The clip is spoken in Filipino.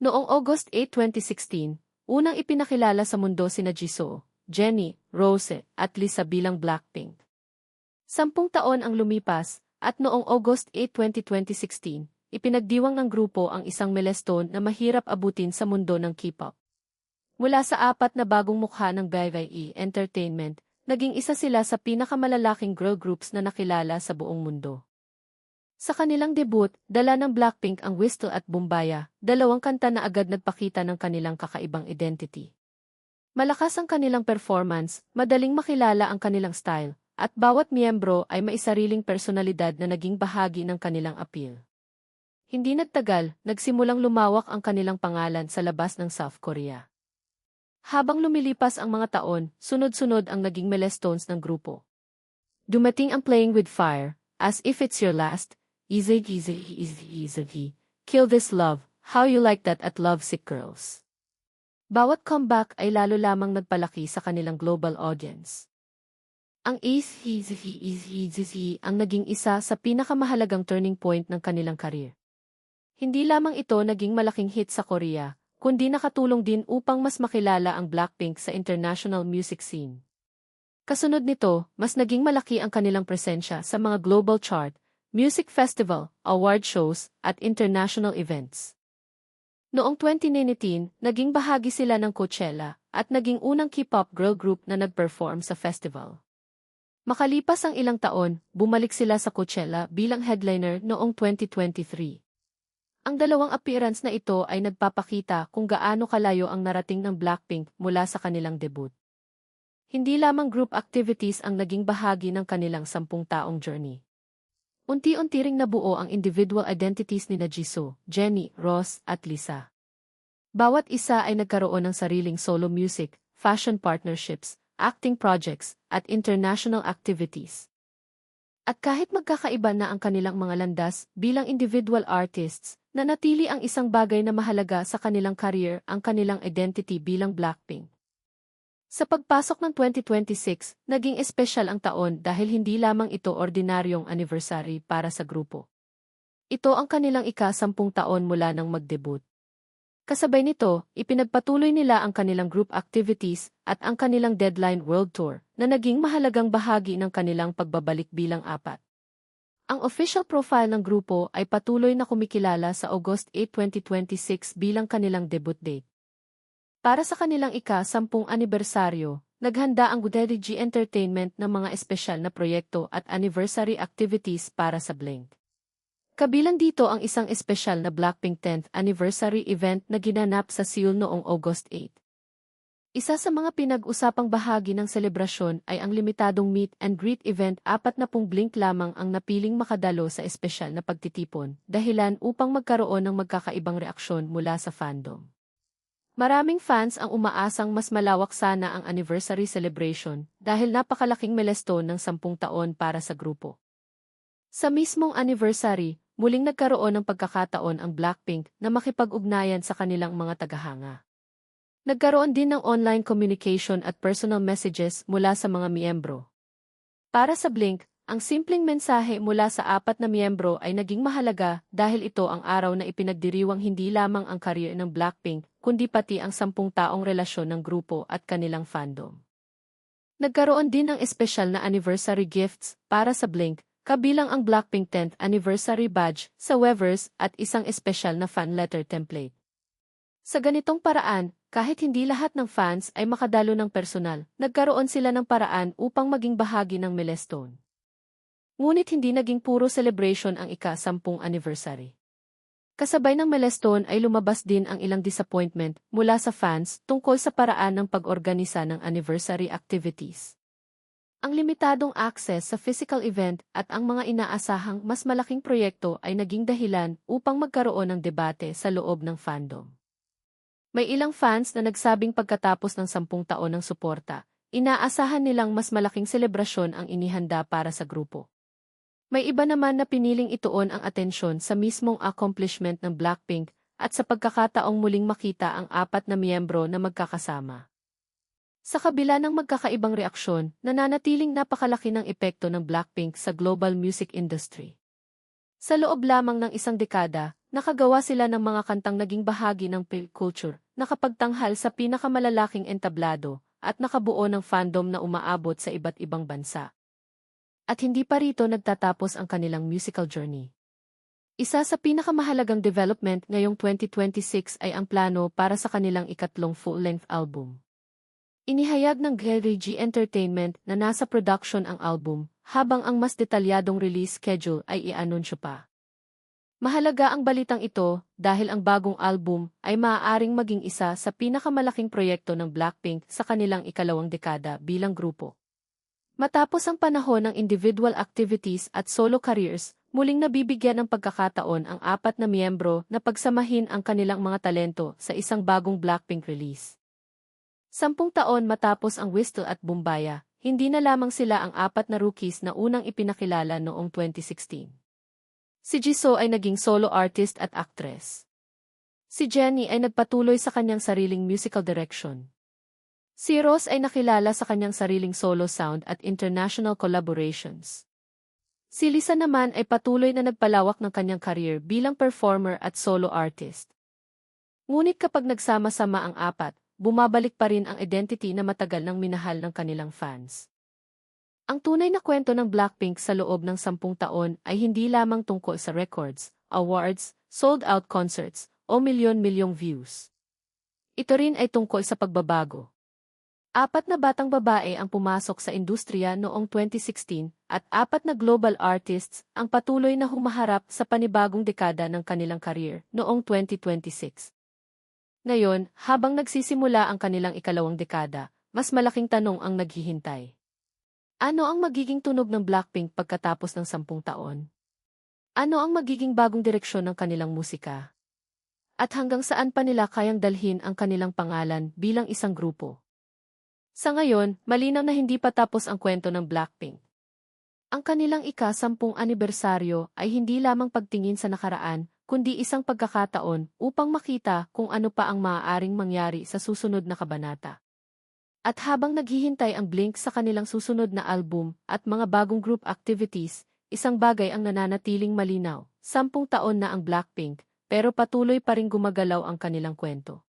Noong August 8, 2016, unang ipinakilala sa mundo sina Jisoo, Jennie, Rose, at Lisa bilang Blackpink. 10 taon ang lumipas, at noong August 8, 2016, ipinagdiwang ng grupo ang isang milestone na mahirap abutin sa mundo ng K-pop. Mula sa 4 na bagong mukha ng BYE Entertainment, naging isa sila sa pinakamalalaking girl groups na nakilala sa buong mundo. Sa kanilang debut, dala ng Blackpink ang Whistle at Boombayah, 2 kanta na agad nagpakita ng kanilang kakaibang identity. Malakas ang kanilang performance, madaling makilala ang kanilang style, at bawat miyembro ay may sariling personalidad na naging bahagi ng kanilang appeal. Hindi nagtagal, nagsimulang lumawak ang kanilang pangalan sa labas ng South Korea. Habang lumilipas ang mga taon, sunod-sunod ang naging milestones ng grupo. Dumating ang Playing with Fire, As If It's Your Last, Easy, Kill This Love, How You Like That at Lovesick Girls. Bawat comeback ay lalo lamang nagpalaki sa kanilang global audience. Ang Easy ang naging isa sa pinakamahalagang turning point ng kanilang career. Hindi lamang ito naging malaking hit sa Korea, kundi nakatulong din upang mas makilala ang Blackpink sa international music scene. Kasunod nito, mas naging malaki ang kanilang presensya sa mga global chart, music festival, award shows, at international events. Noong 2019, naging bahagi sila ng Coachella, at naging unang K-pop girl group na nag-perform sa festival. Makalipas ang ilang taon, bumalik sila sa Coachella bilang headliner noong 2023. Ang dalawang appearance na ito ay nagpapakita kung gaano kalayo ang narating ng Blackpink mula sa kanilang debut. Hindi lamang group activities ang naging bahagi ng kanilang 10 taong journey. Unti-unti ring nabuo ang individual identities ni Jisoo, Jennie, Rose, at Lisa. Bawat isa ay nagkaroon ng sariling solo music, fashion partnerships, acting projects, at international activities. At kahit magkakaiba na ang kanilang mga landas bilang individual artists, nanatili ang isang bagay na mahalaga sa kanilang career, ang kanilang identity bilang Blackpink. Sa pagpasok ng 2026, naging espesyal ang taon dahil hindi lamang ito ordinaryong anniversary para sa grupo. Ito ang kanilang ika-10 taon mula nang mag-debut. Kasabay nito, ipinagpatuloy nila ang kanilang group activities at ang kanilang Deadline World Tour na naging mahalagang bahagi ng kanilang pagbabalik bilang 4. Ang official profile ng grupo ay patuloy na kumikilala sa August 8, 2026 bilang kanilang debut date. Para sa kanilang ika-10 anibersaryo, naghanda ang GDG Entertainment ng mga espesyal na proyekto at anniversary activities para sa Blink. Kabilang dito ang isang espesyal na Blackpink 10th anniversary event na ginanap sa Seoul noong August 8. Isa sa mga pinag-usapang bahagi ng selebrasyon ay ang limitadong meet and greet event. 40 Blink lamang ang napiling makadalo sa espesyal na pagtitipon, dahilan upang magkaroon ng magkakaibang reaksyon mula sa fandom. Maraming fans ang umaasang mas malawak sana ang anniversary celebration dahil napakalaking milestone ng 10 taon para sa grupo. Sa mismong anniversary, muling nagkaroon ng pagkakataon ang Blackpink na makipag-ugnayan sa kanilang mga tagahanga. Nagkaroon din ng online communication at personal messages mula sa mga miyembro. Para sa Blink, ang simpleng mensahe mula sa 4 na miyembro ay naging mahalaga dahil ito ang araw na ipinagdiriwang hindi lamang ang career ng Blackpink, kundi pati ang 10 taong relasyon ng grupo at kanilang fandom. Nagkaroon din ng espesyal na anniversary gifts para sa Blink, kabilang ang Blackpink 10th anniversary badge sa Weverse at isang espesyal na fan letter template. Sa ganitong paraan, kahit hindi lahat ng fans ay makadalo ng personal, nagkaroon sila ng paraan upang maging bahagi ng milestone. Ngunit hindi naging puro celebration ang ika-10 anniversary. Kasabay ng milestone ay lumabas din ang ilang disappointment mula sa fans tungkol sa paraan ng pag-organisa ng anniversary activities. Ang limitadong access sa physical event at ang mga inaasahang mas malaking proyekto ay naging dahilan upang magkaroon ng debate sa loob ng fandom. May ilang fans na nagsabing pagkatapos ng 10 taon ng suporta, inaasahan nilang mas malaking selebrasyon ang inihanda para sa grupo. May iba naman na piniling ituon ang atensyon sa mismong accomplishment ng Blackpink at sa pagkakataong muling makita ang 4 na miyembro na magkakasama. Sa kabila ng magkakaibang reaksyon, nananatiling napakalaki ng epekto ng Blackpink sa global music industry. Sa loob lamang ng isang dekada, Nakagawa sila ng mga kantang naging bahagi ng pop culture, nakapagtanghal sa pinakamalalaking entablado, at nakabuo ng fandom na umaabot sa iba't ibang bansa. At hindi pa rito nagtatapos ang kanilang musical journey. Isa sa pinakamahalagang development ngayong 2026 ay ang plano para sa kanilang ikatlong full-length album. Inihayag ng Gary G Entertainment na nasa production ang album, habang ang mas detalyadong release schedule ay i-anunsyo pa. Mahalaga ang balitang ito dahil ang bagong album ay maaaring maging isa sa pinakamalaking proyekto ng Blackpink sa kanilang ikalawang dekada bilang grupo. Matapos ang panahon ng individual activities at solo careers, muling nabibigyan ng pagkakataon ang apat na miyembro na pagsamahin ang kanilang mga talento sa isang bagong Blackpink release. 10 taon matapos ang Whistle at Boombayah, hindi na lamang sila ang apat na rookies na unang ipinakilala noong 2016. Si Jisoo ay naging solo artist at actress. Si Jennie ay nagpatuloy sa kanyang sariling musical direction. Si Rose ay nakilala sa kanyang sariling solo sound at international collaborations. Si Lisa naman ay patuloy na nagpalawak ng kanyang career bilang performer at solo artist. Ngunit kapag nagsama-sama ang apat, bumabalik pa rin ang identity na matagal nang minahal ng kanilang fans. Ang tunay na kwento ng Blackpink sa loob ng 10 taon ay hindi lamang tungkol sa records, awards, sold-out concerts, o milyon-milyong views. Ito rin ay tungkol sa pagbabago. 4 na batang babae ang pumasok sa industriya noong 2016 at 4 na global artists ang patuloy na humaharap sa panibagong dekada ng kanilang career noong 2026. Ngayon, habang nagsisimula ang kanilang ikalawang dekada, mas malaking tanong ang naghihintay. Ano ang magiging tunog ng Blackpink pagkatapos ng 10 taon? Ano ang magiging bagong direksyon ng kanilang musika? At hanggang saan pa nila kayang dalhin ang kanilang pangalan bilang isang grupo? Sa ngayon, malinaw na hindi pa tapos ang kwento ng Blackpink. Ang kanilang ika-10 anibersaryo ay hindi lamang pagtingin sa nakaraan, kundi isang pagkakataon upang makita kung ano pa ang maaaring mangyari sa susunod na kabanata. At habang naghihintay ang Blink sa kanilang susunod na album at mga bagong group activities, isang bagay ang nananatiling malinaw, 10 taon na ang Blackpink, pero patuloy pa ring gumagalaw ang kanilang kwento.